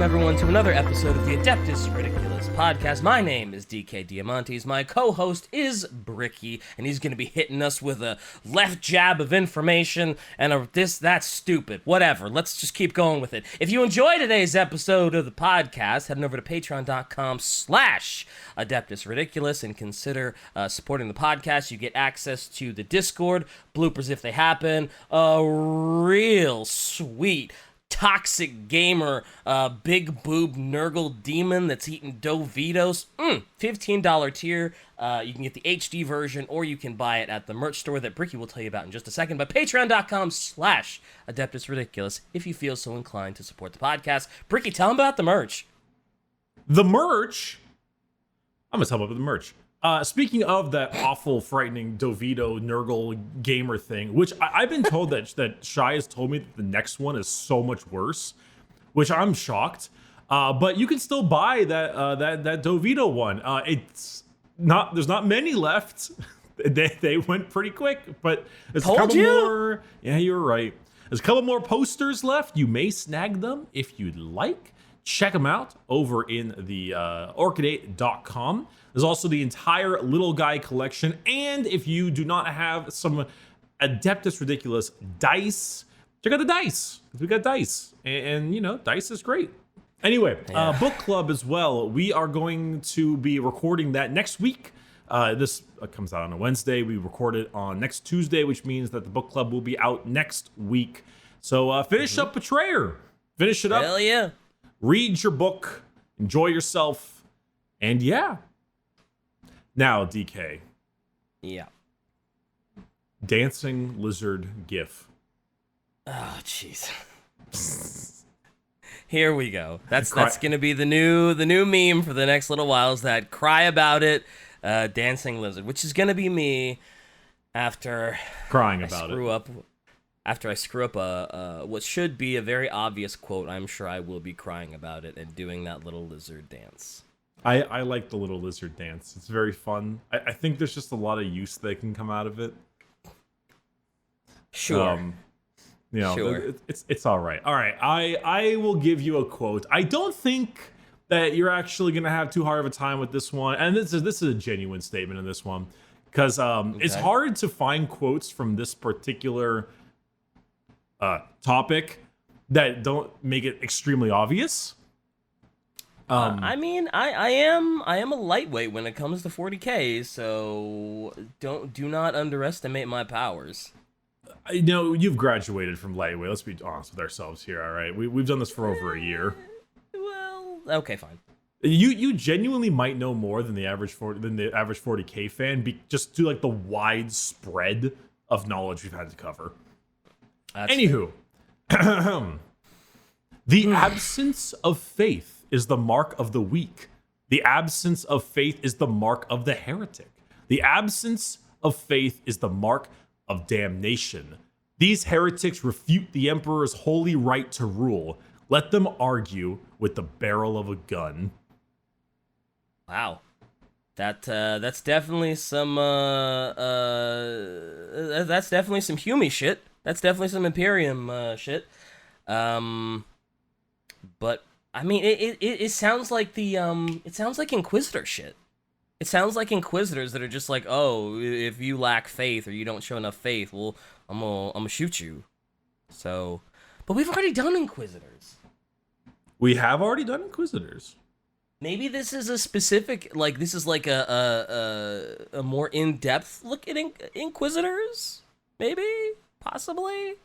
everyone, to another episode of the Adeptus Ridiculous podcast. My name is DK Diamantes. My co-host is Bricky, and he's going to be hitting us with a left jab of information and a this, that's stupid. Whatever. Let's just keep going with it. If you enjoy today's episode of the podcast, head on over to patreon.com/Adeptus Ridiculous and consider supporting the podcast. You get access to the Discord, bloopers if they happen, a real sweet toxic gamer, big boob Nurgle demon that's eating Dovitos. $15 tier. You can get the HD version, or you can buy it at the merch store that Bricky will tell you about in just a second. But patreon.com/Adeptus Ridiculous if you feel so inclined to support the podcast. Bricky, tell them about the merch. The merch? I'm gonna tell them about the merch. Speaking of that awful, frightening Dovito Nurgle gamer thing, which I've been told that Shai has told me that the next one is so much worse, which I'm shocked. But you can still buy that Dovito one. It's not. There's not many left. They went pretty quick, but there's a couple more. Yeah, you're right. There's a couple more posters left. You may snag them if you'd like. Check them out over in the orchidate.com. There's also the entire Little Guy collection. And if you do not have some Adeptus Ridiculous dice, check out the dice. We got dice. And you know, dice is great. Anyway, book club as well. We are going to be recording that next week. This comes out on a Wednesday. We record it on next Tuesday, which means that the book club will be out next week. So finish up Betrayer. Finish it up. Hell yeah. Read your book. Enjoy yourself. And yeah. Now, DK. Yeah. Dancing lizard gif. Oh, jeez. Here we go. That's gonna be the new meme for the next little while. Is that cry about it, dancing lizard, which is gonna be me after crying about it. After I screw up what should be a very obvious quote. I'm sure I will be crying about it and doing that little lizard dance. I like the little lizard dance. It's very fun. I think there's just a lot of use that can come out of it. Sure. Sure. It's all right. All right. I will give you a quote. I don't think that you're actually gonna have too hard of a time with this one. And this is a genuine statement in this one, because it's hard to find quotes from this particular topic that don't make it extremely obvious. I mean, I am a lightweight when it comes to 40K, so do not underestimate my powers. I know you've graduated from lightweight. Let's be honest with ourselves here. All right, we've done this for over a year. Well, okay, fine. You genuinely might know more than the average 40K fan, just due like the wide spread of knowledge we've had to cover. Anywho, the absence of faith is the mark of the weak. The absence of faith is the mark of the heretic. The absence of faith is the mark of damnation. These heretics refute the emperor's holy right to rule. Let them argue with the barrel of a gun. Wow. That's definitely some that's definitely some Hume shit. That's definitely some Imperium shit. But I mean, it sounds like it sounds like Inquisitor shit. It sounds like Inquisitors that are just like, oh, if you lack faith or you don't show enough faith, well, I'm gonna shoot you. So, but we've already done Inquisitors. We have already done Inquisitors. Maybe this is a specific, like, this is like a more in-depth look at Inquisitors? Maybe? Possibly?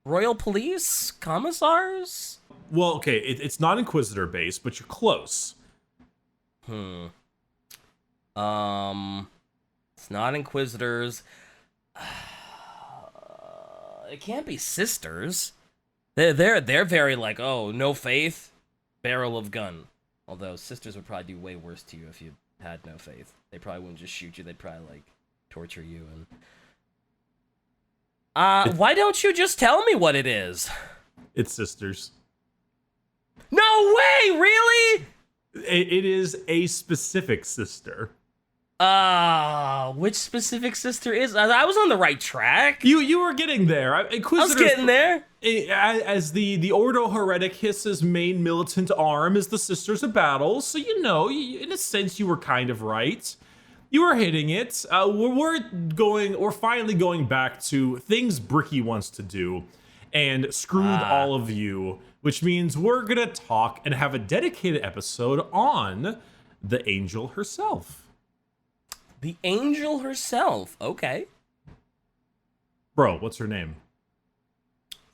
Royal Police? Commissars? Well, okay, it's not Inquisitor-based, but you're close. It's not Inquisitors. It can't be Sisters. They're very like, oh, no faith, barrel of gun. Although Sisters would probably do way worse to you if you had no faith. They probably wouldn't just shoot you. They'd probably like torture you. And why don't you just tell me what it is? It's Sisters. No way! Really? It is a specific sister. Which specific sister is? I was on the right track. You were getting there. I was getting there. as the Ordo Hereticus' main militant arm is the Sisters of Battle, so in a sense you were kind of right. You were hitting it. We're finally going back to things Bricky wants to do and screwed all of you, which means we're gonna talk and have a dedicated episode on the Angel herself. The Angel herself. Okay. Bro, what's her name?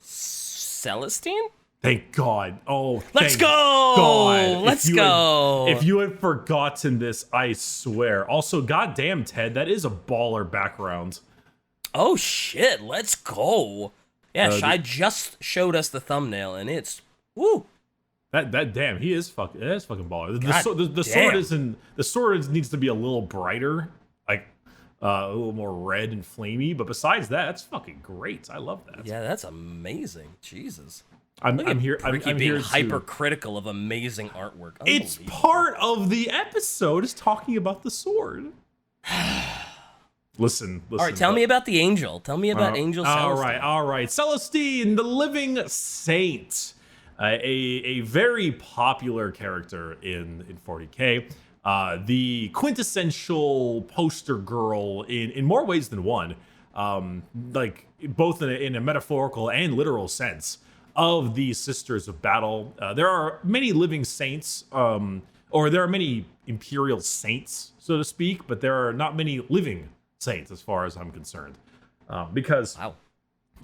Celestine? Thank God. Oh, let's go. God. Let's go. If you had forgotten this, I swear. Also, goddamn, Ted, that is a baller background. Oh shit, let's go. Yeah, Shai just showed us the thumbnail, and it's woo. That damn, he is fucking. That is fucking baller. The sword needs to be a little brighter, like a little more red and flamey. But besides that, that's fucking great. I love that. Yeah, that's amazing. Jesus. I'm here. I'm being here hypercritical of amazing artwork. It's part of the episode is talking about the sword. Listen. All right, tell me about the angel. Tell me about Angel Celestine. All right. Celestine, the living saint, a very popular character in 40K. The quintessential poster girl in more ways than one, like both in a metaphorical and literal sense of the Sisters of Battle. There are many living saints, or there are many Imperial saints, so to speak, but there are not many living saints as far as I'm concerned. Because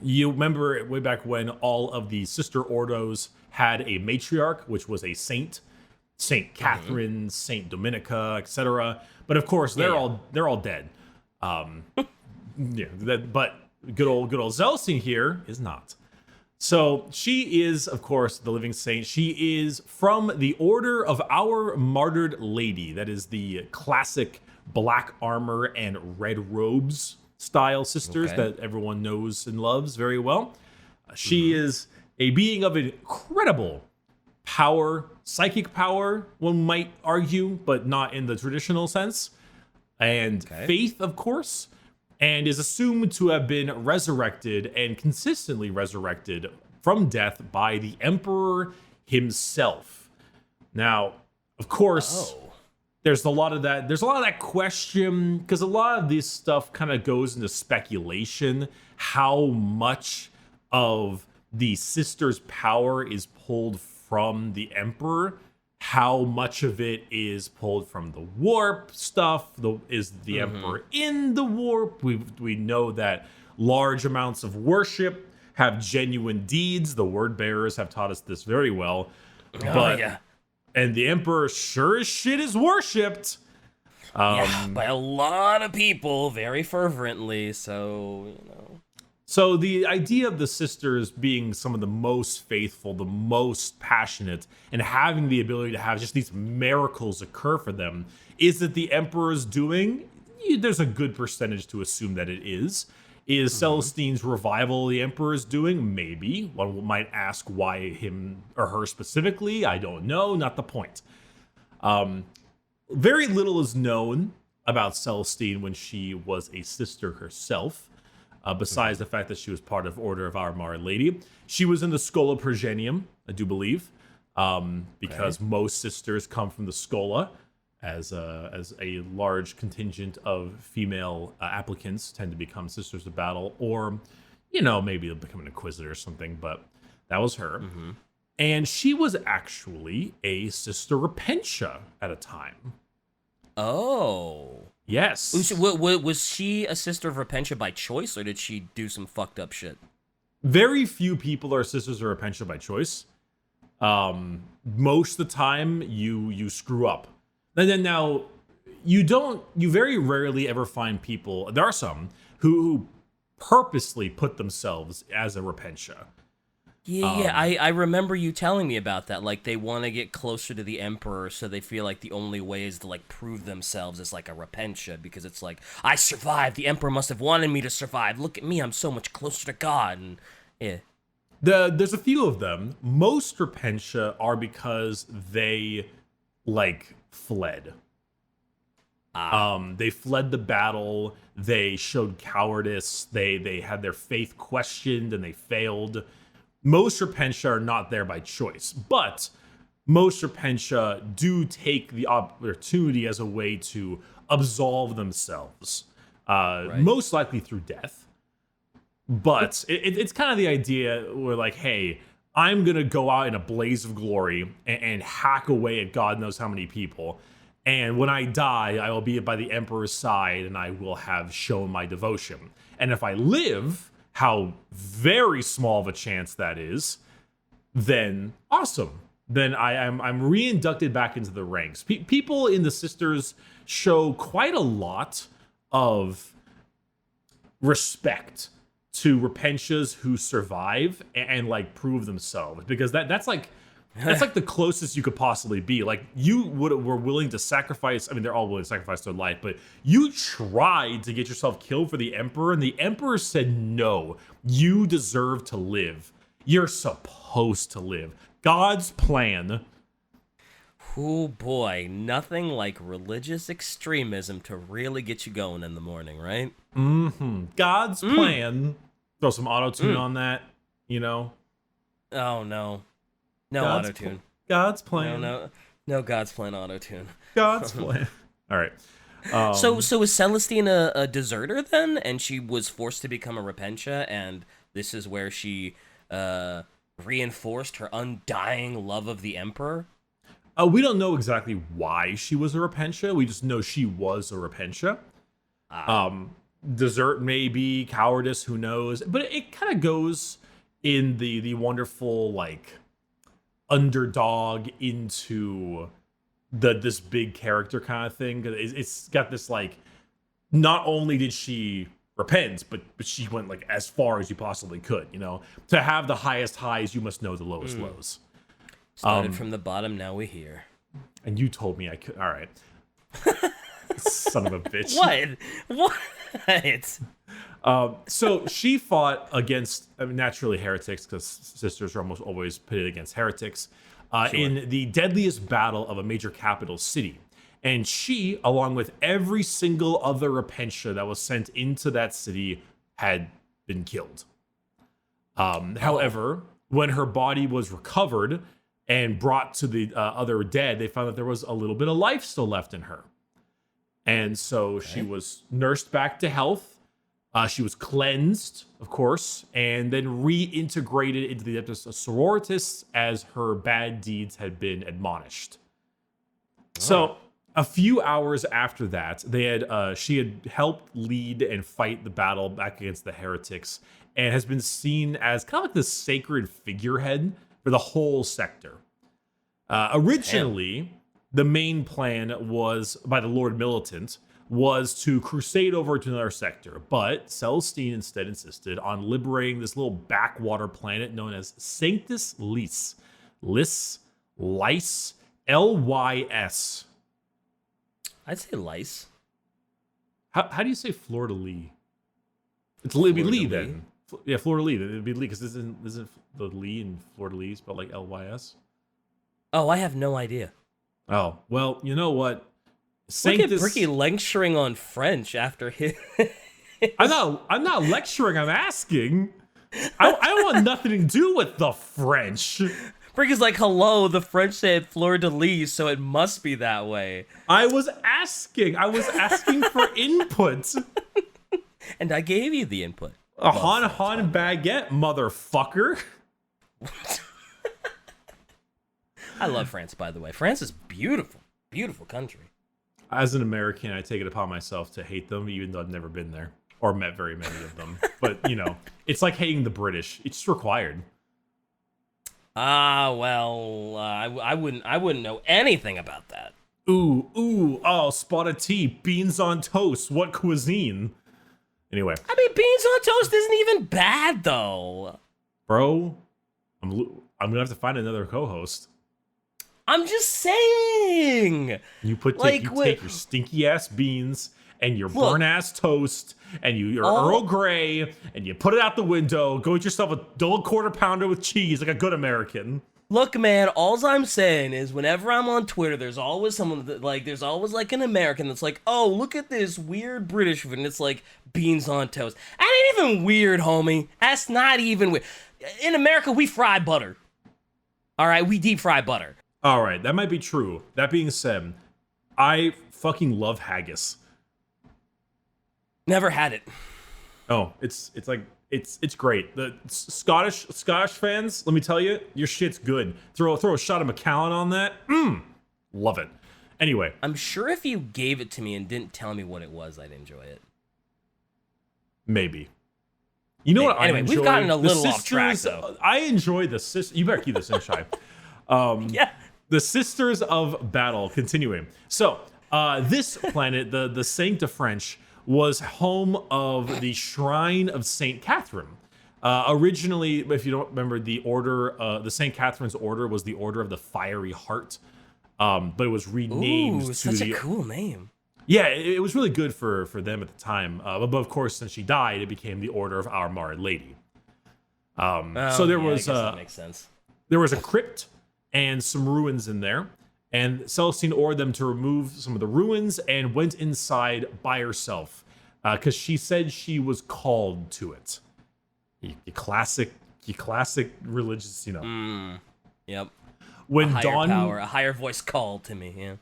you remember way back when all of the sister ordos had a matriarch, which was a saint, Saint Catherine, Saint Dominica, etc. But of course, they're all dead. But good old Celestine here is not. So she is, of course, the living saint. She is from the Order of Our Martyred Lady. That is the classic black armor and red robes style sisters that everyone knows and loves very well. She is a being of incredible power, psychic power, one might argue, but not in the traditional sense. And faith, of course, and is assumed to have been resurrected and consistently resurrected from death by the Emperor himself. Now, of course, there's a lot of that question, because a lot of this stuff kind of goes into speculation, how much of the sisters' power is pulled from the Emperor, how much of it is pulled from the warp stuff. Is the Emperor in the warp? We know that large amounts of worship have genuine deeds. The word bearers have taught us this very well. And the Emperor sure as shit is worshipped. By a lot of people very fervently. So, So the idea of the sisters being some of the most faithful, the most passionate, and having the ability to have just these miracles occur for them, is that the Emperor's doing? There's a good percentage to assume that it is. Is Celestine's revival the Emperor's doing? Maybe. One might ask why him or her specifically. I don't know. Not the point. Very little is known about Celestine when she was a sister herself. Besides the fact that she was part of Order of Our Martyred Lady. She was in the Schola Progenium, I do believe, because most sisters come from the Schola, as a large contingent of female applicants tend to become Sisters of Battle, or, maybe they'll become an Inquisitor or something, but that was her. And she was actually a Sister Repentia at a time. Oh. Yes. Was she a Sister of Repentia by choice, or did she do some fucked up shit? Very few people are Sisters of Repentia by choice. Most of the time, you screw up. And then now, you very rarely ever find people, there are some, who purposely put themselves as a Repentia. I remember you telling me about that. Like, they want to get closer to the Emperor, so they feel like the only way is to, like, prove themselves as, like, a Repentia, because it's like, I survived, the Emperor must have wanted me to survive, look at me, I'm so much closer to God, and, There's a few of them. Most Repentia are because they, like, fled. They fled the battle, they showed cowardice, they had their faith questioned, and they failed. most repentia are not there by choice, but most repentia do take the opportunity as a way to absolve themselves, most likely through death. But it's kind of the idea where, like, hey, I'm going to go out in a blaze of glory and hack away at God knows how many people. And when I die, I will be by the Emperor's side and I will have shown my devotion. And if I live, how very small of a chance that is, then awesome. Then I'm reinducted back into the ranks. People in the Sisters show quite a lot of respect to repentias who survive and like prove themselves, because that's like the closest you could possibly be. Like, you were willing to sacrifice. I mean, they're all willing to sacrifice their life, but you tried to get yourself killed for the Emperor, and the Emperor said, no, you deserve to live. You're supposed to live. God's plan. Oh boy, nothing like religious extremism to really get you going in the morning, right? God's plan. Throw some auto-tune on that, you know? Oh, no. No auto-tune. God's plan. No God's plan auto-tune. God's plan. All right. So is Celestine a deserter then? And she was forced to become a repentia, and this is where she reinforced her undying love of the Emperor? We don't know exactly why she was a repentia. We just know she was a repentia. Desert maybe, cowardice, who knows? But it kind of goes in the wonderful, like, underdog into this big character kind of thing. It's got this, like, not only did she repent, but she went, like, as far as you possibly could, you know? To have the highest highs, you must know the lowest lows. Started from the bottom, now we're here. And you told me I could. All right. Son of a bitch. What? So she fought against, naturally, heretics, because Sisters are almost always pitted against heretics, in the deadliest battle of a major capital city. And she, along with every single other repentia that was sent into that city, had been killed. However, when her body was recovered and brought to the other dead, they found that there was a little bit of life still left in her. And so she was nursed back to health. She was cleansed, of course, and then reintegrated into the Adeptus Sororitas as her bad deeds had been admonished. So a few hours after that, she had helped lead and fight the battle back against the heretics, and has been seen as kind of like the sacred figurehead for the whole sector. Originally, the main plan was, by the Lord Militant, was to crusade over to another sector, but Celestine instead insisted on liberating this little backwater planet known as Sanctus Lys. Lys? L-Y-S. I'd say Lys. How do you say fleur-de-lis? It'd be Lee then. Yeah, fleur-de-lis. It'd be Lee, because isn't the Lee in fleur-de-lis spelled like L-Y-S? Oh, I have no idea. Oh, well, you know what? Look at Bricky lecturing on French after his... I'm not lecturing, I'm asking. I want nothing to do with the French. Bricky's like, hello, the French said fleur-de-lis, so it must be that way. I was asking for input. And I gave you the input. A Han baguette, motherfucker. I love France, by the way. France is beautiful. Beautiful country. As an American, I take it upon myself to hate them, even though I've never been there or met very many of them. But, you know, it's like hating the British. It's required. Well, I wouldn't know anything about that. Oh, spotted tea, beans on toast. What cuisine? Anyway. I mean, beans on toast isn't even bad, though. Bro, I'm going to have to find another co-host. I'm just saying. You take your stinky ass beans and your burnt ass toast and your Earl Grey and you put it out the window. Go get yourself a double quarter pounder with cheese like a good American. Look, man, all I'm saying is whenever I'm on Twitter, there's always someone that, there's always like an American that's like, oh, look at this weird British food, and it's like beans on toast. That ain't even weird, homie. That's not even weird. in America, we fry butter. All right, we deep fry butter. All right, that might be true. That being said, I fucking love haggis. Never had it. Oh, it's great. The Scottish fans, let me tell you, your shit's good. Throw a shot of Macallan on that. Love it. Anyway, I'm sure if you gave it to me and didn't tell me what it was, I'd enjoy it. Maybe. You know what? Anyway, I enjoy? we've gotten a little the off track, though. I enjoy the sister. You better keep this in, Shy. Yeah. The Sisters of Battle. Continuing. So, this planet, the Sancta French, was home of the Shrine of Saint Catherine. Originally, if you don't remember, the order, the Saint Catherine's order was the Order of the Fiery Heart, but it was renamed to such a cool name. Yeah, it was really good for them at the time. But of course, since she died, it became the Order of Our Martyred Lady. So there was that makes sense. There was a crypt and some ruins in there, and Celestine ordered them to remove some of the ruins and went inside by herself because she said she was called to it. You classic religious, you know. Yep. When a higher voice called to me. Yeah.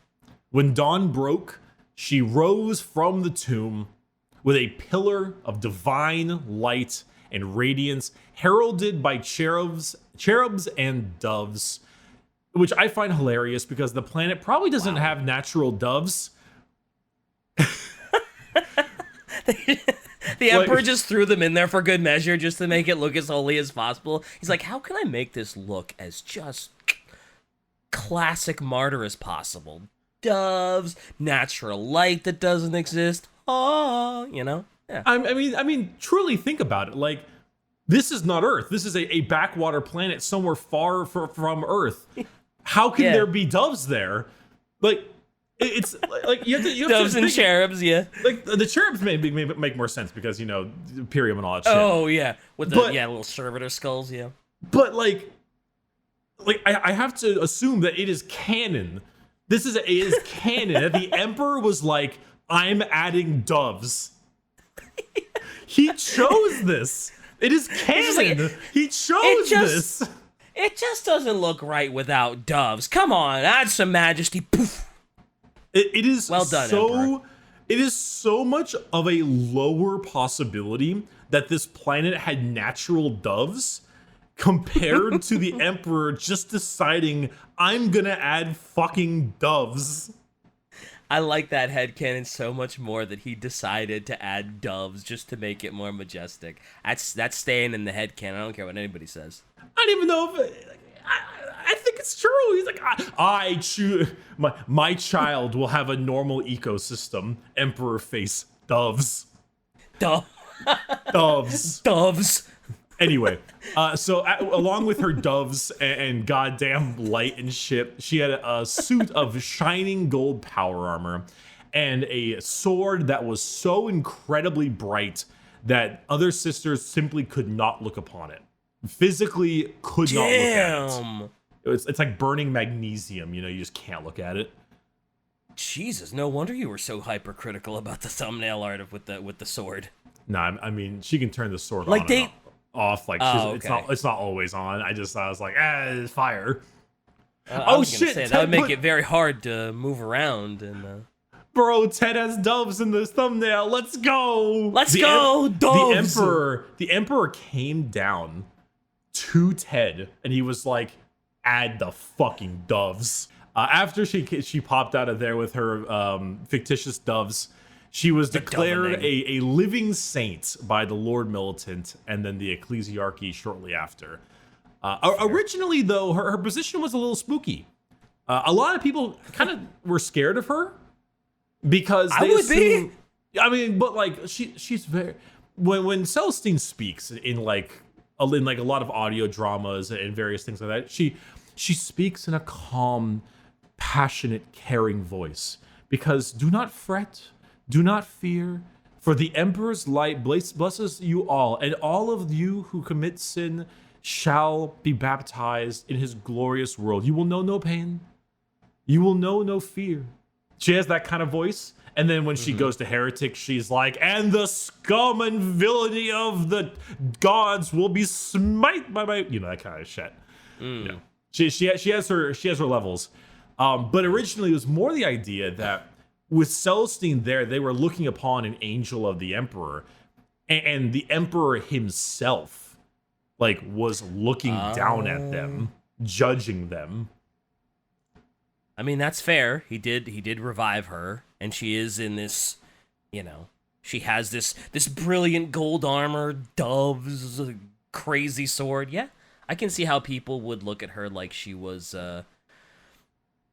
When dawn broke, she rose from the tomb with a pillar of divine light and radiance, heralded by cherubs and doves, which I find hilarious because the planet probably doesn't have natural doves. The Emperor just threw them in there for good measure, just to make it look as holy as possible. He's like, how can I make this look as just classic martyr as possible? Doves, natural light that doesn't exist. Oh, you know? Yeah. I mean, truly think about it. Like, this is not Earth. This is a backwater planet somewhere far from Earth. How can there be doves there? Like, it's like you have doves to and cherubs, yeah. Like the cherubs may make more sense because, you know, Imperium and all that shit. Oh yeah, with the little servitor skulls, yeah. But like I have to assume that it is canon. It is canon that the Emperor was like, I'm adding doves. He chose this. It is canon. He chose this. It just doesn't look right without doves. Come on, add some majesty. Poof. It is well done, so Emperor. It is so much of a lower possibility that this planet had natural doves compared to the Emperor just deciding, I'm gonna add fucking doves. I like that headcanon so much more that he decided to add doves just to make it more majestic. That's staying in the headcanon. I don't care what anybody says. I don't even know if I think it's true. He's like, I choose my child will have a normal ecosystem. Emperor face doves. Doves. Doves. Anyway, so along with her doves and goddamn light and shit, she had a suit of shining gold power armor and a sword that was so incredibly bright that other sisters simply could not look upon it. Physically could not look at it. It's like burning magnesium, you know, you just can't look at it. Jesus, no wonder you were so hypercritical about the thumbnail art with the sword. Nah, I mean, she can turn the sword like on they and off. Like, it's not always on. I was like, it's fire. I was gonna say, that would make it very hard to move around. And bro, Ted has doves in this thumbnail. Let's go. Let's go, doves. The Emperor came down to Ted and he was like, add the fucking doves. After she popped out of there with her fictitious doves, she was declared a living saint by the Lord Militant and then the Ecclesiarchy shortly after. Originally, though, her position was a little spooky. A lot of people kind of were scared of her because they assume, I mean, but like she's very when Celestine speaks in like a lot of audio dramas and various things like that, she speaks in a calm, passionate, caring voice because do not fret, do not fear, for the Emperor's light blesses you all, and all of you who commit sin shall be baptized in his glorious world. You will know no pain. You will know no fear. She has that kind of voice, And then when she goes to heretic, she's like, and the scum and villainy of the gods will be smite by my, that kind of shit. She has her levels. But originally it was more the idea that with Celestine there, they were looking upon an angel of the Emperor, and the Emperor himself, like, was looking down at them, judging them. I mean, that's fair. He did revive her, and she is in this, she has this brilliant gold armor, doves, crazy sword. Yeah, I can see how people would look at her like she was,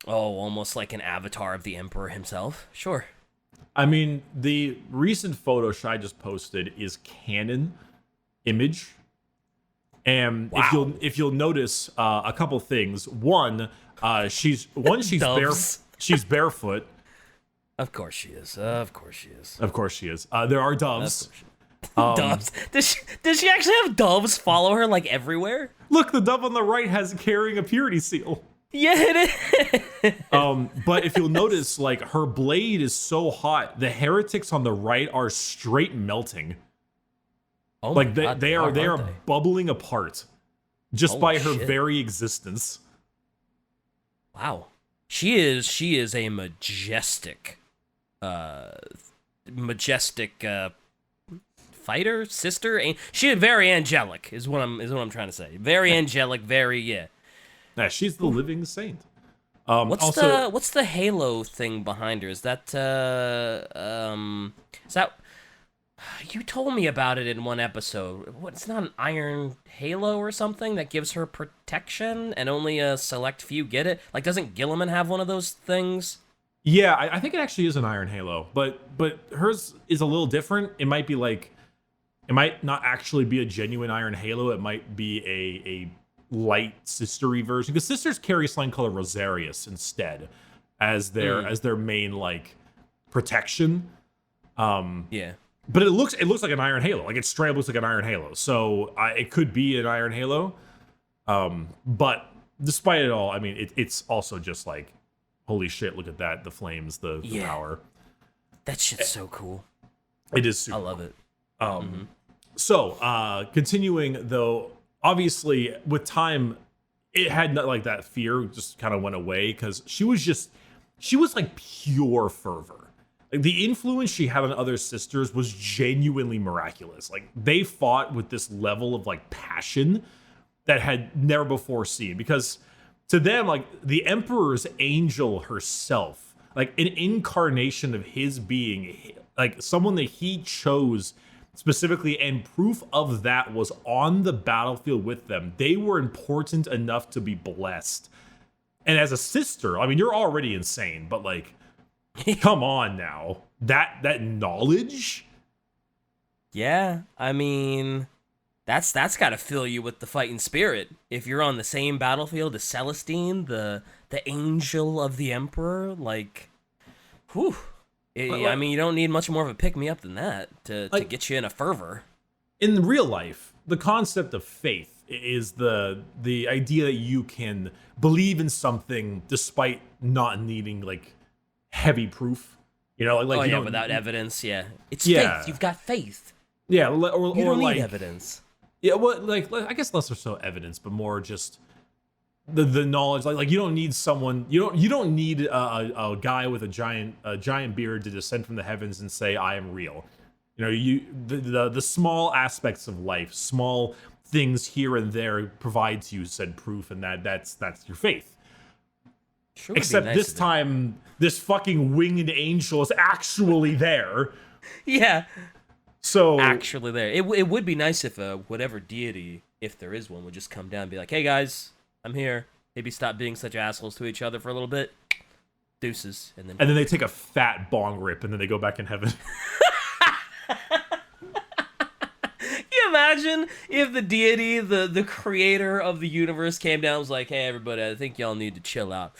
almost like an avatar of the Emperor himself. Sure. I mean, the recent photo Shai just posted is canon image. And wow. if you'll notice a couple things. One, she's she's barefoot. Of course she is. Of course she is. Of course she is. There are doves. Doves. Does she actually have doves follow her like everywhere? Look, the dove on the right has carrying a purity seal. Yeah, it is. But if you'll notice, like, her blade is so hot, the heretics on the right are straight melting. Oh, like God, they are bubbling apart just by her shit. very existence. Wow, she is a majestic fighter, sister. She is very angelic, is what I'm trying to say. Very angelic, very yeah. Yeah, she's the living saint. What's the halo thing behind her? Is that you told me about it in one episode. It's not an iron halo or something that gives her protection and only a select few get it? Like, doesn't Gilliman have one of those things? Yeah, I think it actually is an iron halo, but hers is a little different. It might not actually be a genuine iron halo. It might be a light sistery version, because sisters carry something called a Rosarius instead as their main, like, protection. Yeah. But it looks like an iron halo. Like, it straight up looks like an iron halo. So it could be an iron halo. But despite it all, I mean, it's also just like, holy shit, look at that. The flames, the power. That shit's so cool. It is super I love it. So, continuing though, obviously with time, it had not, like, that fear just kind of went away, because she was like pure fervor. Like, the influence she had on other sisters was genuinely miraculous. Like, they fought with this level of, like, passion that had never before seen, because to them, like, the Emperor's angel herself, like, an incarnation of his being, like, someone that he chose specifically, and proof of that was on the battlefield with them. They were important enough to be blessed. And as a sister, I mean, you're already insane, but, like, come on now. That knowledge? Yeah, I mean, that's got to fill you with the fighting spirit. If you're on the same battlefield as Celestine, the angel of the Emperor, like, whew. I mean, you don't need much more of a pick-me-up than that to get you in a fervor. In real life, the concept of faith is the idea that you can believe in something despite not needing, like, heavy proof. Like, without evidence, yeah. It's faith. You've got faith. Yeah, you don't like, need evidence. Yeah, well, like, I guess less or so evidence, but more just the knowledge. Like you don't need someone. You don't need a guy with a giant beard to descend from the heavens and say, "I am real." The small aspects of life, small things here and there provides you said proof, and that's your faith. Sure, except nice this time, this fucking winged angel is actually there. Yeah. So actually there. It would be nice if whatever deity, if there is one, would just come down and be like, "Hey guys, I'm here. Maybe stop being such assholes to each other for a little bit. Deuces." And then they take a fat bong rip and then they go back in heaven. Can you imagine if the deity, the creator of the universe, came down and was like, "Hey everybody, I think y'all need to chill out.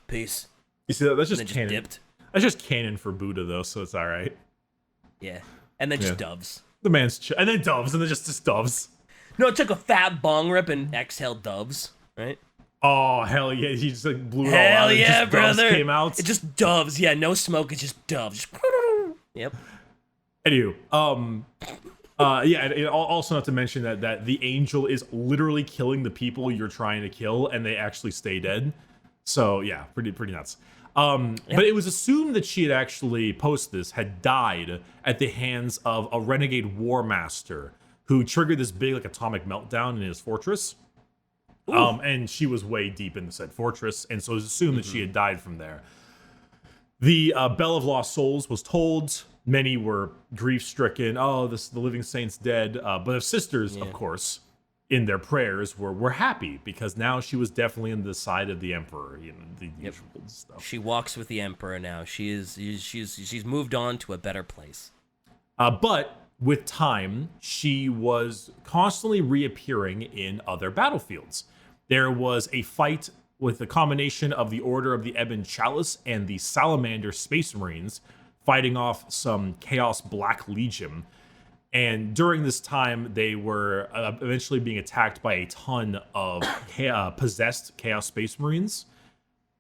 Peace." You see that? That's just canon. Dipped. That's just canon for Buddha though, so it's all right. Yeah, and then just doves. The man's and then doves, and then just doves. No, it took a fat bong rip and exhaled doves, right? Oh hell yeah! He just like blew it all Hell out. yeah, And just dust brother! came out. It just doves. Yeah, no smoke. It's just doves. Just yep. Anywho, yeah, and also not to mention that the angel is literally killing the people you're trying to kill, and they actually stay dead. So yeah, pretty nuts. But it was assumed that she had actually had died at the hands of a renegade warmaster who triggered this big like atomic meltdown in his fortress. And she was way deep in the said fortress, and so it was assumed that she had died from there. The Bell of Lost Souls was told. Many were grief-stricken. Oh, the living saint's dead. But the sisters, of course, in their prayers, were happy because now she was definitely on the side of the emperor. You know, the usual stuff. She walks with the emperor now. She's moved on to a better place. But with time, she was constantly reappearing in other battlefields. There was a fight with the combination of the Order of the Ebon Chalice and the Salamander Space Marines fighting off some Chaos Black Legion. And during this time, they were eventually being attacked by a ton of possessed Chaos Space Marines.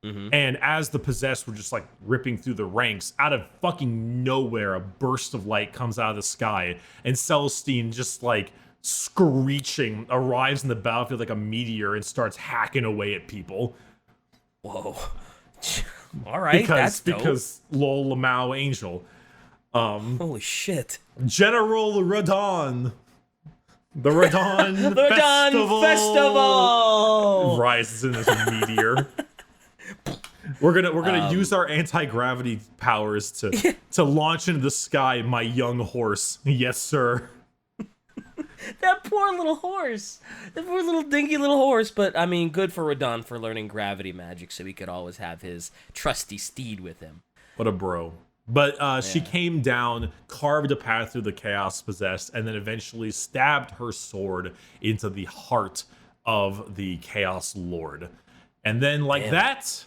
And as the possessed were just like ripping through the ranks, out of fucking nowhere, a burst of light comes out of the sky, and Celestine just like screeching arrives in the battlefield like a meteor and starts hacking away at people. Whoa. All right, that's dope. Because lol Lamau Angel. Holy shit. General Radon. The Radon The Radon Festival rises in this meteor. We're gonna use our anti-gravity powers to launch into the sky my young horse. Yes, sir. That poor little horse. That poor little dinky little horse. But, I mean, good for Radon for learning gravity magic so he could always have his trusty steed with him. What a bro. But she came down, carved a path through the chaos possessed, and then eventually stabbed her sword into the heart of the Chaos Lord. And then, that,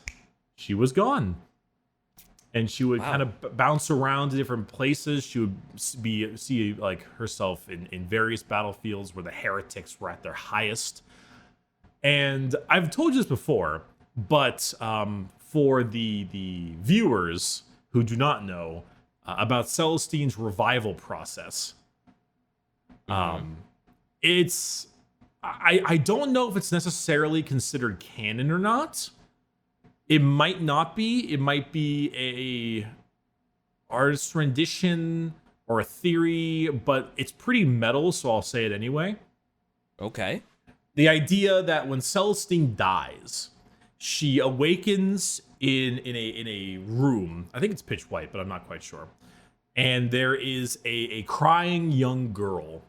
she was gone. And she would kind of bounce around to different places. She would see like herself in various battlefields where the heretics were at their highest. And I've told you this before, but for the viewers who do not know about Celestine's revival process, it's I don't know if it's necessarily considered canon or not. It might not be. It might be a artist's rendition or a theory, but it's pretty metal, so I'll say it anyway. Okay. The idea that when Celestine dies, she awakens in a room. I think it's pitch white, but I'm not quite sure. And there is a crying young girl.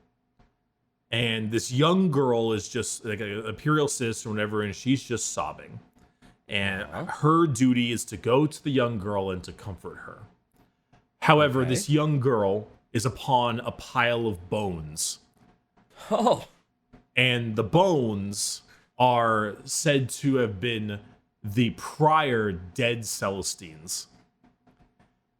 And this young girl is just like an Imperial sis or whatever, and she's just sobbing. And her duty is to go to the young girl and to comfort her. However, this young girl is upon a pile of bones. Oh. And the bones are said to have been the prior dead Celestines.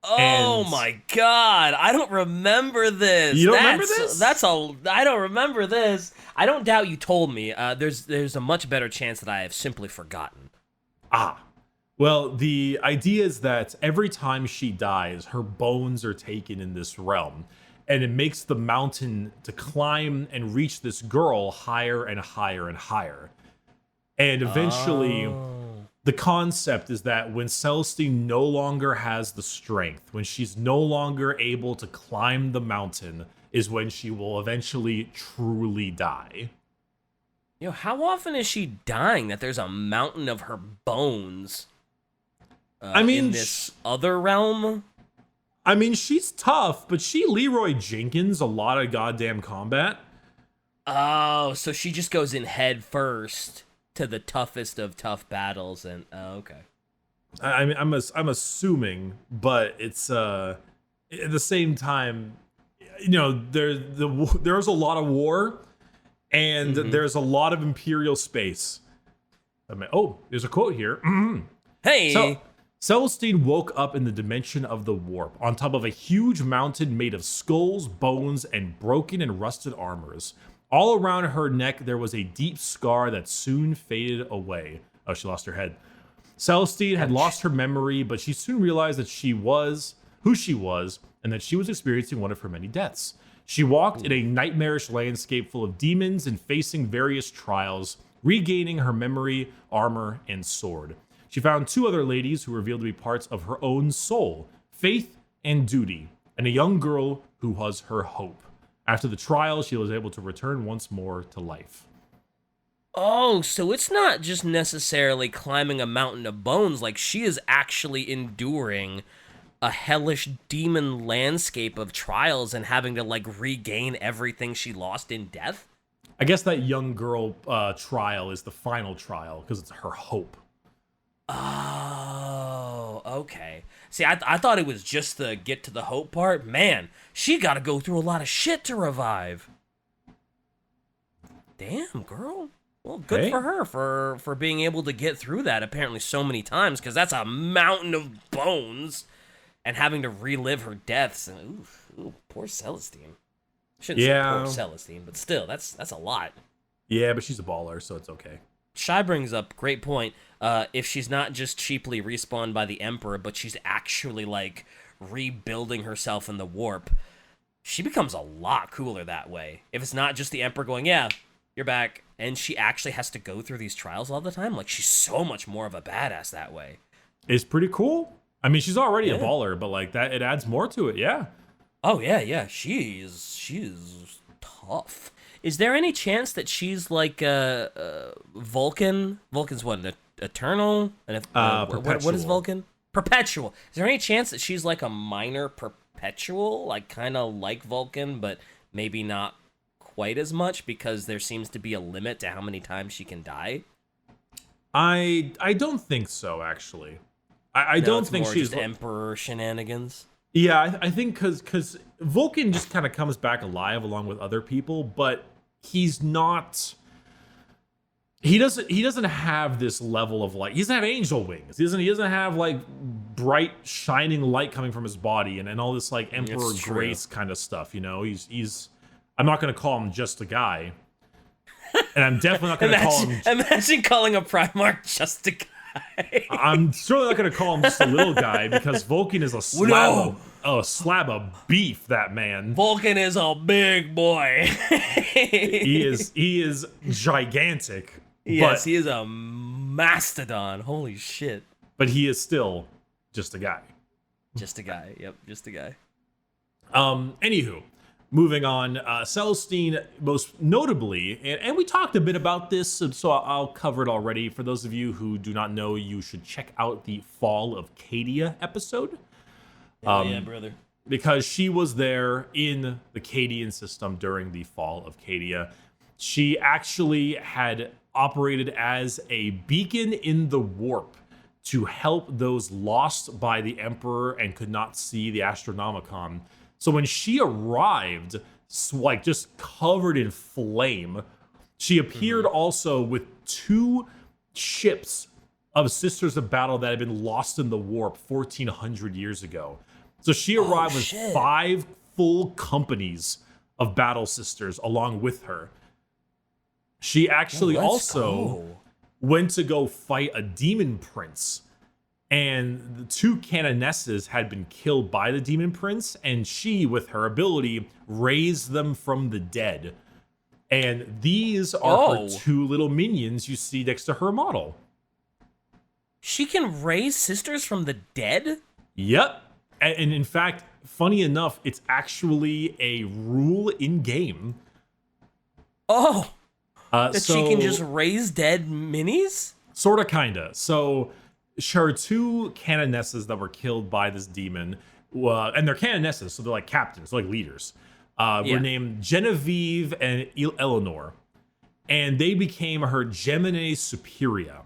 Oh my god, I don't remember this. You don't remember this? I don't remember this. I don't doubt you told me. There's a much better chance that I have simply forgotten. Well, the idea is that every time she dies, her bones are taken in this realm, and it makes the mountain to climb and reach this girl higher and higher and higher. And eventually, the concept is that when Celestine no longer has the strength, when she's no longer able to climb the mountain, is when she will eventually truly die. Yo, how often is she dying that there's a mountain of her bones in this other realm? I mean, she's tough, but she Leroy Jenkins a lot of goddamn combat. Oh, so she just goes in head first to the toughest of tough battles, and okay. I mean, I'm assuming, but it's at the same time, you know, there's a lot of war. And there's a lot of Imperial space. I mean, there's a quote here. Hey! Celestine woke up in the dimension of the warp, on top of a huge mountain made of skulls, bones, and broken and rusted armors. All around her neck, there was a deep scar that soon faded away. Oh, she lost her head. Celestine had lost her memory, but she soon realized that she was who she was and that she was experiencing one of her many deaths. She walked in a nightmarish landscape full of demons and facing various trials, regaining her memory, armor, and sword. She found 2 other ladies who revealed to be parts of her own soul, Faith and Duty, and a young girl who was her hope. After the trial, she was able to return once more to life. Oh, so it's not just necessarily climbing a mountain of bones, like she is actually enduring a hellish demon landscape of trials and having to like regain everything she lost in death? I guess that young girl trial is the final trial because it's her hope. Oh, okay. See, I thought it was just the get to the hope part. Man, she got to go through a lot of shit to revive. Damn, girl. Well, good for her for being able to get through that apparently so many times, because that's a mountain of bones, and having to relive her deaths. And ooh, poor Celestine. Shouldn't say poor Celestine, but still, that's a lot. Yeah, but she's a baller, so it's okay. Shy brings up great point. If she's not just cheaply respawned by the Emperor, but she's actually like rebuilding herself in the warp, she becomes a lot cooler that way. If it's not just the Emperor going, yeah, you're back, and she actually has to go through these trials all the time, like she's so much more of a badass that way. It's pretty cool. I mean, she's already a baller, but like that, it adds more to it. Yeah. Oh yeah. She is tough. Is there any chance that she's like Vulcan? Vulcan's what, an eternal? What is Vulcan? Perpetual. Is there any chance that she's like a minor perpetual, like kind of like Vulcan, but maybe not quite as much because there seems to be a limit to how many times she can die? I don't think so, actually. I don't think she's just Emperor shenanigans. Yeah, I think because Vulcan just kind of comes back alive along with other people, but he's not. He doesn't have this level of light. He doesn't have angel wings. He doesn't have like bright shining light coming from his body and all this like Emperor Grace kind of stuff. You know, he's. I'm not going to call him just a guy, and I'm definitely not going to call him. Imagine calling a Primarch just a guy. I'm certainly not going to call him just a little guy because Vulcan is a slab of beef. That man. Vulcan is a big boy. He is gigantic. Yes, he is a mastodon. Holy shit. But he is still just a guy. Just a guy. Yep, just a guy. Anywho, moving on, Celestine, most notably, and we talked a bit about this, so I'll cover it already. For those of you who do not know, you should check out the Fall of Cadia episode. Yeah, brother. Because she was there in the Cadian system during the Fall of Cadia. She actually had operated as a beacon in the warp to help those lost by the Emperor and could not see the Astronomicon. So when she arrived, like just covered in flame, she appeared also with 2 ships of Sisters of Battle that had been lost in the warp 1,400 years ago. So she arrived with 5 full companies of Battle Sisters along with her. She actually went to go fight a demon prince. And the 2 canonesses had been killed by the demon prince, and she, with her ability, raised them from the dead. And these are her 2 little minions you see next to her model. She can raise sisters from the dead? Yep. And in fact, funny enough, it's actually a rule in game. Oh. That she can just raise dead minis? Sorta, kinda. So her 2 canonesses that were killed by this demon, and they're canonesses, so they're like captains, they're like leaders, were named Genevieve and Eleanor. And they became her Gemini Superia,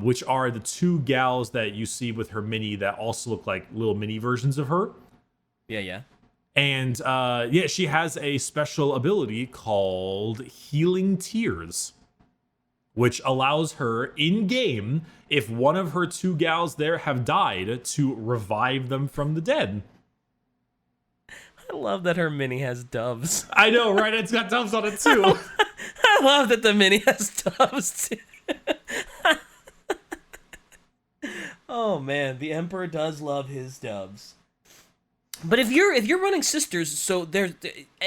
which are the 2 gals that you see with her mini that also look like little mini versions of her. Yeah. And she has a special ability called Healing Tears, which allows her in-game, if one of her 2 gals there have died, to revive them from the dead. I love that her mini has doves. I know, right? It's got doves on it, too. I love that the mini has doves, too. Oh man, the Emperor does love his dubs. But if you're running sisters, so there's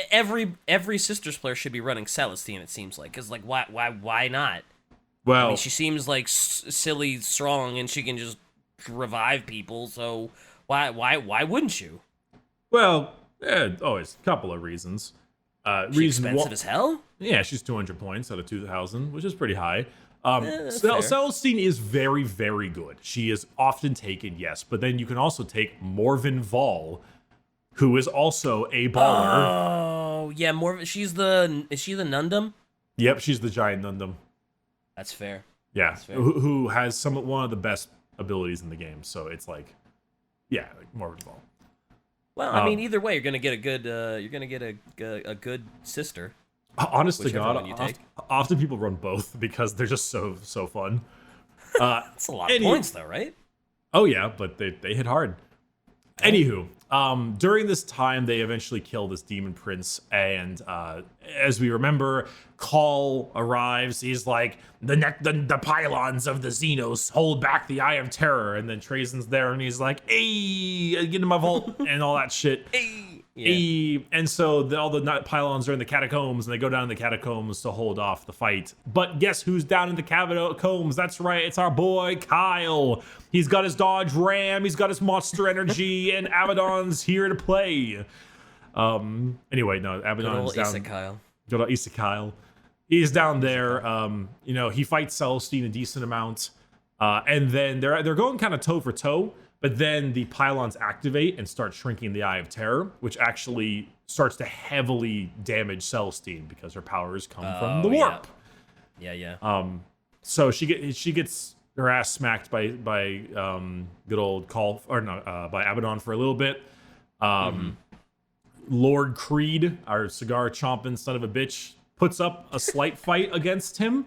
every sisters player should be running Celestine. It seems like, cause like why not? Well, I mean, she seems like silly strong, and she can just revive people. So why wouldn't you? well, always a couple of reasons. She's expensive as hell. Yeah, she's 200 points out of 2,000, which is pretty high. That's fair. Celestine is very, very good. She is often taken, yes, but then you can also take Morven Vol, who is also a baller. Oh yeah, Morven. Is she the Nundum? Yep, she's the giant Nundum. That's fair. Yeah, That's fair. who has one of the best abilities in the game. So it's like, yeah, like Morven Vol. Well, I mean, either way, you're gonna get a good a good sister. Honest to Whichever God, one you take. often people run both because they're just so fun. That's a lot of points, though, right? Oh yeah, but they hit hard. Anywho, during this time, they eventually kill this demon prince, and as we remember, Call arrives. He's like, the pylons of the Xenos hold back the Eye of Terror, and then Trazen's there, and he's like, hey, get in my vault, and all that shit. Yeah. And so all the pylons are in the catacombs, and they go down in the catacombs to hold off the fight. But guess who's down in the catacombs? That's right, it's our boy Kyle. He's got his Dodge Ram, he's got his Monster Energy, and Abaddon's here to play. Anyway, no, Abaddon's down. Good old Issa Kyle. He's down there. He fights Celestine a decent amount, and then they're going kind of toe for toe. But then the pylons activate and start shrinking the Eye of Terror, which actually starts to heavily damage Celestine because her powers come from the warp. Yeah. So she gets her ass smacked by good old by Abaddon for a little bit. Lord Creed, our cigar chomping son of a bitch, puts up a slight fight against him,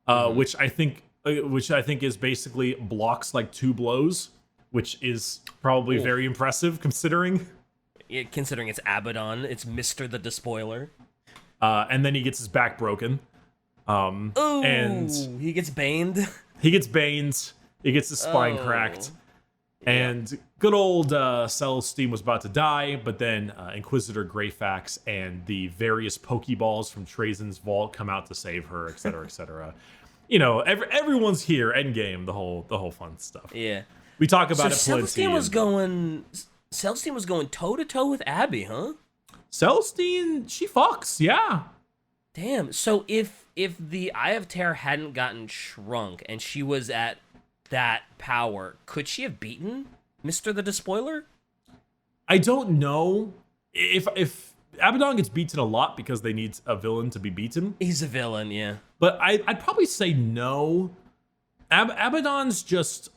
which I think is basically blocks like 2 blows. Which is probably very impressive considering. Yeah, considering it's Abaddon, it's Mr. the Despoiler. And then he gets his back broken. And he gets baned. He gets baned. He gets his spine cracked. Yeah. And good old Celestine was about to die, but then Inquisitor Greyfax and the various Pokeballs from Trazen's vault come out to save her, etc., etc. Everyone's here. Endgame, the whole fun stuff. Yeah. We talk about it plenty. Celestine was going toe to toe with Abby, huh? Celestine, she fucks, yeah. Damn. So if the Eye of Terror hadn't gotten shrunk and she was at that power, could she have beaten Mr. the Despoiler? I don't know. If Abaddon gets beaten a lot because they need a villain to be beaten. He's a villain, yeah. But I'd probably say no. Abaddon's just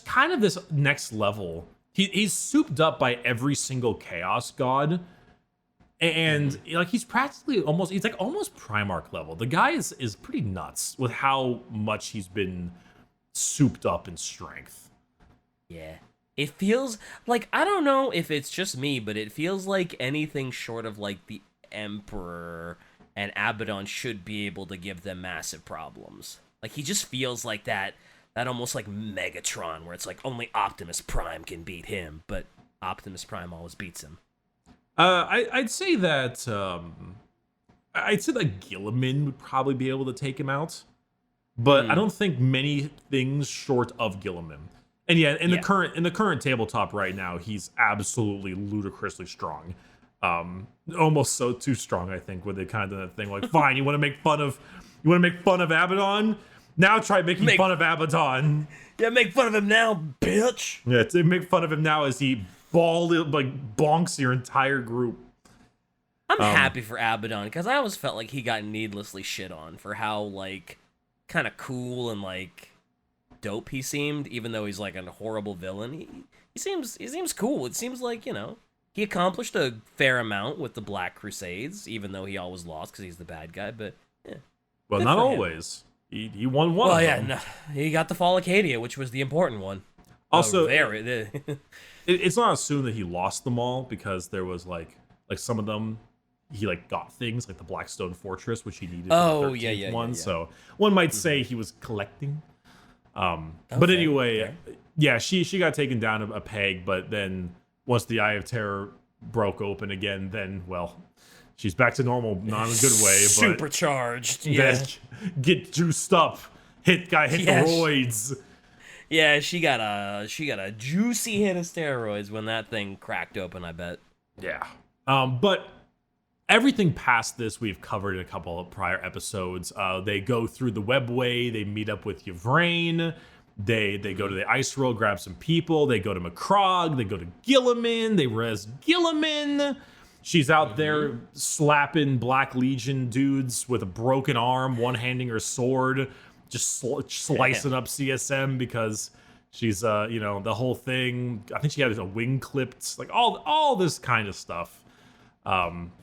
kind of this next level. He's souped up by every single chaos god, and like he's practically almost Primarch level. The guy is pretty nuts with how much he's been souped up in strength. Yeah, it feels like, I don't know if it's just me, but it feels like anything short of like the Emperor and Abaddon should be able to give them massive problems. Like he just feels like that almost like Megatron, where it's like only Optimus Prime can beat him, but Optimus Prime always beats him. I'd say that Gilliman would probably be able to take him out, but I don't think many things short of Gilliman. And yeah, in the current tabletop right now, he's absolutely ludicrously strong. Almost so too strong, I think, with the kind of thing like, fine, you want to make fun of Abaddon? Now try making fun of Abaddon. Yeah, make fun of him now, bitch. Yeah, to make fun of him now as he bonks your entire group. I'm happy for Abaddon because I always felt like he got needlessly shit on for how like kind of cool and like dope he seemed, even though he's like a horrible villain. He seems cool. It seems like, he accomplished a fair amount with the Black Crusades, even though he always lost because he's the bad guy. But yeah, well, not always. He won one. Well, yeah, no, he got the fall of Cadia, which was the important one. Also, it's not assumed that he lost them all because there was like some of them he like got things like the Blackstone Fortress, which he needed. For the 13th one. So one might say he was collecting. But anyway, Yeah, she got taken down a peg, but then once the Eye of Terror broke open again, then, well, she's back to normal, not in a good way, but supercharged. Yeah, get juiced up. Hit the roids. Yeah, she got a juicy hit of steroids when that thing cracked open, I bet. Yeah. But everything past this we've covered in a couple of prior episodes. They go through the webway, they meet up with Yvraine, they go to the ice world, grab some people, they go to Macrog, they go to Gilliman, they res Gilliman. She's out there slapping Black Legion dudes with a broken arm, one-handing her sword, just slicing up CSM because she's, the whole thing. I think she had a wing clipped, like all this kind of stuff. What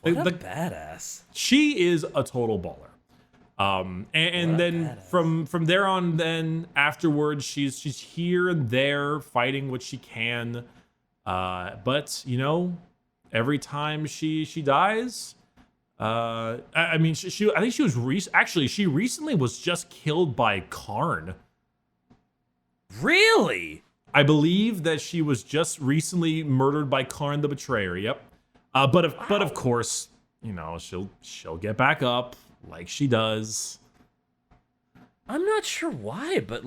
a badass. She is a total baller. And then from there on, then afterwards, she's here and there fighting what she can. But every time she dies, I think she recently was just killed by Karn. Really? I believe that she was just recently murdered by Karn the Betrayer. Yep. But of course, she'll get back up like she does. I'm not sure why, but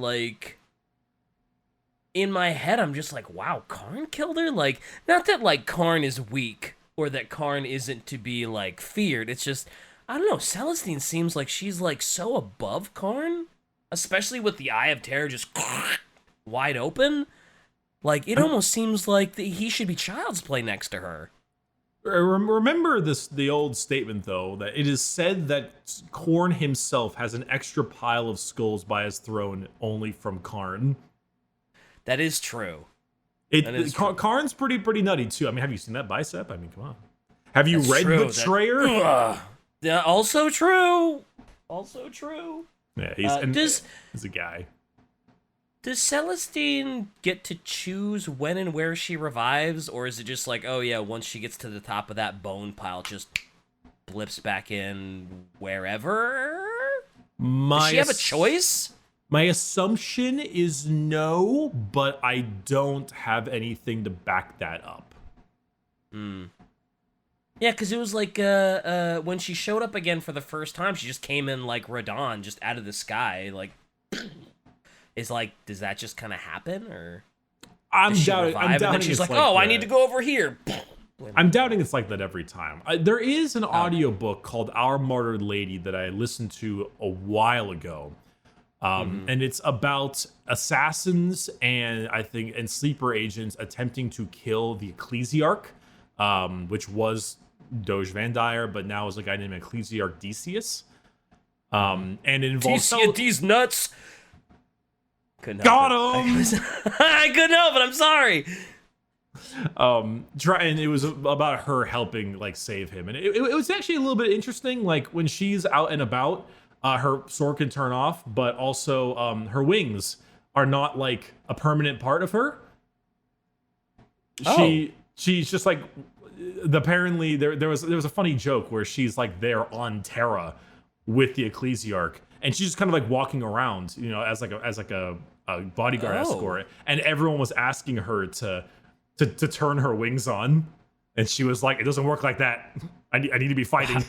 in my head, I'm just like, wow, Karn killed her? Not that Karn is weak or that Karn isn't to be feared. It's just, I don't know, Celestine seems like she's so above Karn, especially with the Eye of Terror just wide open. It almost seems like he should be child's play next to her. Remember the old statement, though, that it is said that Khorne himself has an extra pile of skulls by his throne only from Karn. That is true. Karn's pretty nutty, too. I mean, have you seen that bicep? I mean, come on. Have you read Betrayer? Yeah, also true. Also true. Yeah, he's a guy. Does Celestine get to choose when and where she revives, or is it just once she gets to the top of that bone pile, just blips back in wherever? Does she have a choice? My assumption is no, but I don't have anything to back that up. Yeah, because it was when she showed up again for the first time, she just came in like Radon, just out of the sky, does that just kind of happen, or I'm doubting. And then she's like, I need to go over here. I'm doubting it's like that every time. There is an audiobook called Our Martyred Lady that I listened to a while ago, and it's about assassins and sleeper agents attempting to kill the Ecclesiarch, which was Doge Van Dyer, but now is a guy named Ecclesiarch Decius, and it involves these nuts. Got him! I couldn't help it. I'm sorry. And it was about her helping save him, and it was actually a little bit interesting. When she's out and about, her sword can turn off, but also her wings are not a permanent part of her. She's just apparently there was a funny joke where she's there on Terra with the Ecclesiarch, and she's just kind of walking around, as a bodyguard escort, and everyone was asking her to turn her wings on, and she was like, "It doesn't work like that. I need to be fighting."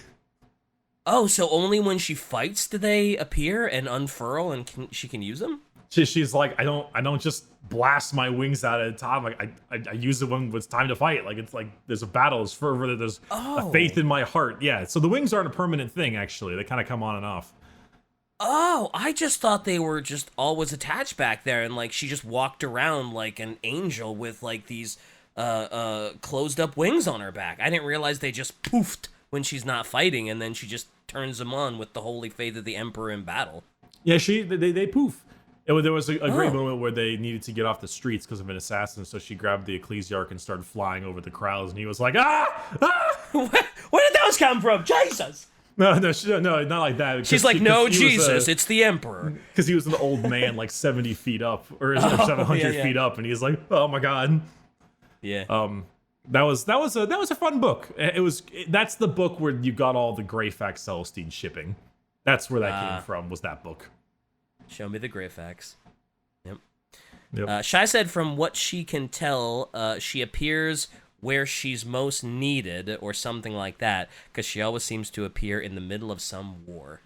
Oh, so only when she fights do they appear and unfurl, and she can use them? She's like, I don't just blast my wings out at a time. I use it when it's time to fight. It's there's a battle, there's fervor, there's a faith in my heart. Yeah, so the wings aren't a permanent thing, actually. They kind of come on and off. Oh, I just thought they were just always attached back there, and she just walked around like an angel with these closed up wings on her back. I didn't realize they just poofed when she's not fighting, and then she just turns them on with the holy faith of the Emperor in battle. Yeah, they poof. There was a great moment where they needed to get off the streets because of an assassin, so she grabbed the Ecclesiarch and started flying over the crowds, and he was like, Where did those come from? Jesus! No, not like that. She's like, no, Jesus, it's the Emperor. Because he was an old man, 70 feet up, or 700 feet up, and he's like, oh my god. Yeah. That was a fun book. That's the book where you got all the Greyfax Celestine shipping. That's where that came from. Was that book? Show me the Greyfax. Yep. Yep. Shai said, from what she can tell, she appears where she's most needed, or something like that, because she always seems to appear in the middle of some war.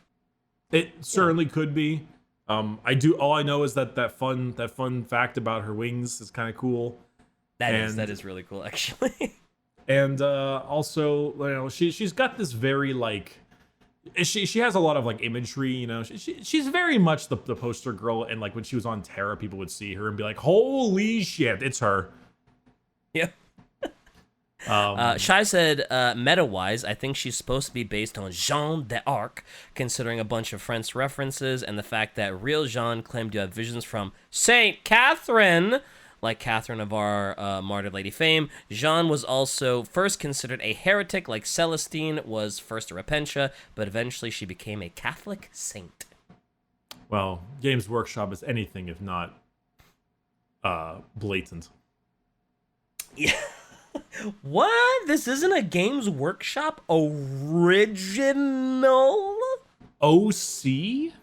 It certainly could be. All I know is that fun fact about her wings is kind of cool. That is really cool, actually. And also, you know, she's got this very like, she has a lot of like imagery, you know. She's very much the poster girl, and like when she was on Terra, people would see her and be like, "Holy shit, it's her." Yeah. Shai said, meta-wise, I think she's supposed to be based on Jeanne d'Arc, considering a bunch of French references and the fact that real Jeanne claimed to have visions from Saint Catherine, like Catherine of our Martyred Lady fame. Jeanne was also first considered a heretic, like Celestine was first a repentia, but eventually she became a Catholic saint. Well, Games Workshop is anything if not blatant. Yeah. What? This isn't a Games Workshop original? OC?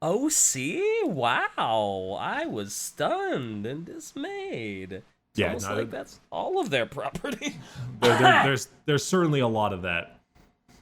OC? Wow. I was stunned and dismayed. It's almost like that's all of their property. There's certainly a lot of that.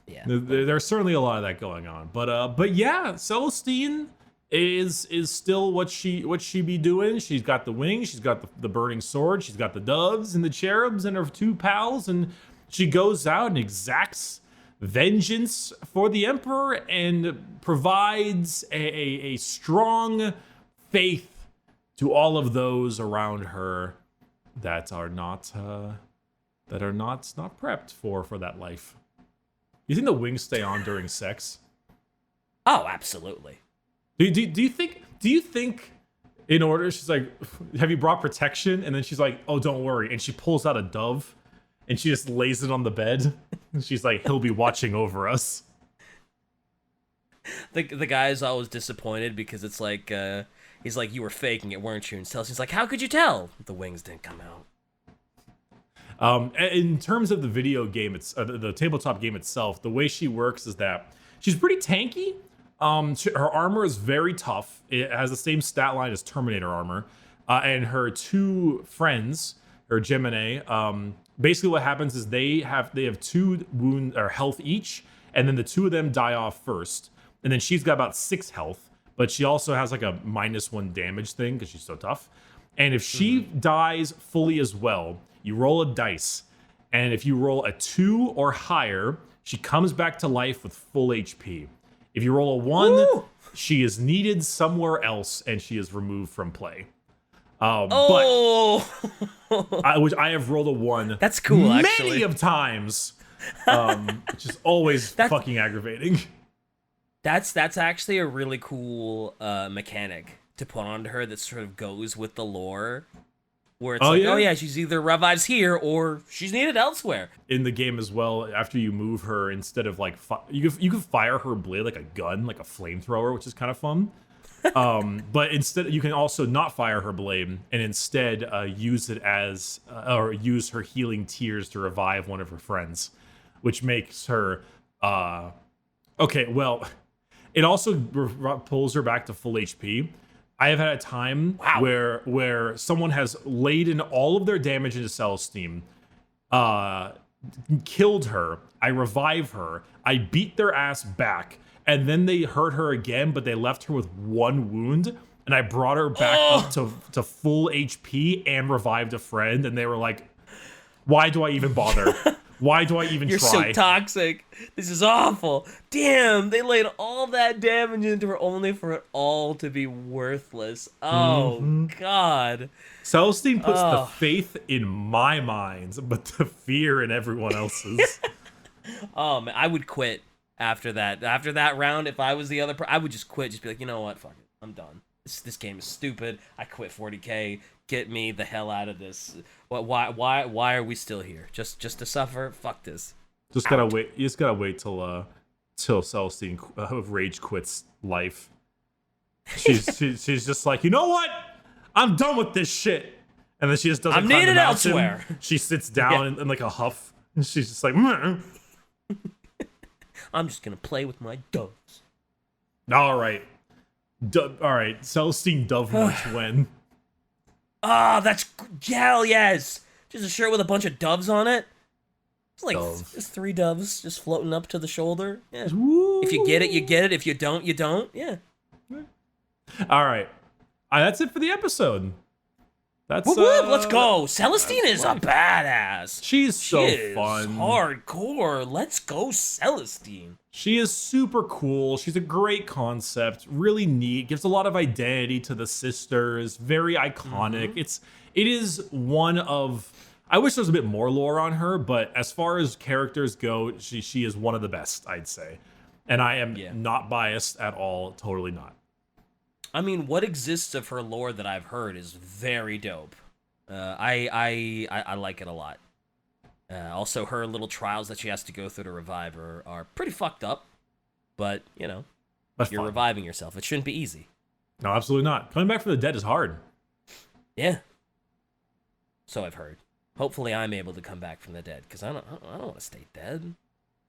Yeah. There's certainly a lot of that going on. But yeah, Celestine is still what she be doing. She's got the wings, she's got the burning sword, she's got the doves and the cherubs and her two pals, and she goes out and exacts vengeance for the Emperor and provides a strong faith to all of those around her that are not prepped for that life. You think the wings stay on during sex? Oh, absolutely. Do you think in order, she's like, have you brought protection? And then she's like, oh, don't worry. And she pulls out a dove and she just lays it on the bed. And she's like, he'll be watching over us. The guy's always disappointed because it's like, he's like, you were faking it, weren't you? And Celestine's like, how could you tell? The wings didn't come out. In terms of the video game, it's the tabletop game itself, the way she works is that she's pretty tanky. Her armor is very tough. It has the same stat line as Terminator armor. And her two friends, her Gemini, basically what happens is they have 2 wound or health each, and then the 2 of them die off first. And then she's got about 6 health, but she also has like a -1 damage thing because she's so tough. And if she dies fully as well, you roll a dice. And if you roll a 2 or higher, she comes back to life with full HP. If you roll a 1, Woo! She is needed somewhere else and she is removed from play. But which I have rolled a 1. That's cool, many actually. of times, which is always fucking aggravating. That's actually a really cool mechanic to put onto her that sort of goes with the lore. Where it's oh yeah, she's either revives here or she's needed elsewhere. In the game as well, after you move her, instead of like you can fire her blade like a gun, like a flamethrower, which is kind of fun. But instead, you can also not fire her blade and instead use it as or use her healing tears to revive one of her friends, which makes her okay. Well, it also pulls her back to full HP. I have had a time where someone has laid in all of their damage into Celestine, killed her, I revive her, I beat their ass back, and then they hurt her again, but they left her with 1 wound, and I brought her back up to full HP and revived a friend, and they were like, why do I even bother? Why do I even You're try? You're so toxic. This is awful. Damn, they laid all that damage into her only for it all to be worthless. Oh, God. Celestine puts the faith in my mind, but the fear in everyone else's. Oh, man, I would quit after that. After that round, if I was the other I would just quit. Just be like, you know what? Fuck it. I'm done. This game is stupid. I quit 40K. Get me the hell out of this. Why are we still here? Just to suffer? Fuck this. Just gotta wait. You just gotta wait till Celestine rage quits life. She's just like, you know what? I'm done with this shit. And then she just doesn't. I'm needed elsewhere. She sits down in like a huff, and she's just like, Meh. I'm just gonna play with my doves. All right. All right. Celestine Dove March when. Ah, hell yes. Just a shirt with a bunch of doves on it. It's like Dove. it's 3 doves just floating up to the shoulder. Yeah. Woo. If you get it, you get it. If you don't, you don't. Yeah. All right. That's it for the episode. That's Whoop, whoop, let's go. Celestine is right. a badass. She's so She is fun. hardcore. Let's go, Celestine. She is super cool. She's a great concept, really neat. Gives a lot of identity to the sisters. Very iconic. It is one of. I wish there was a bit more lore on her, but as far as characters go, she is one of the best, I'd say. And I am not biased at all. Totally not. I mean, what exists of her lore that I've heard is very dope. I like it a lot. Also, her little trials that she has to go through to revive are pretty fucked up. But, you know, But you're fun. reviving yourself. It shouldn't be easy. No, absolutely not. Coming back from the dead is hard. Yeah. So I've heard. Hopefully I'm able to come back from the dead, because I don't want to stay dead.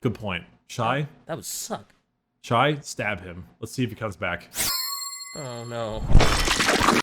Good point. Shy? That would suck. Shy, stab him. Let's see if he comes back. Oh, no.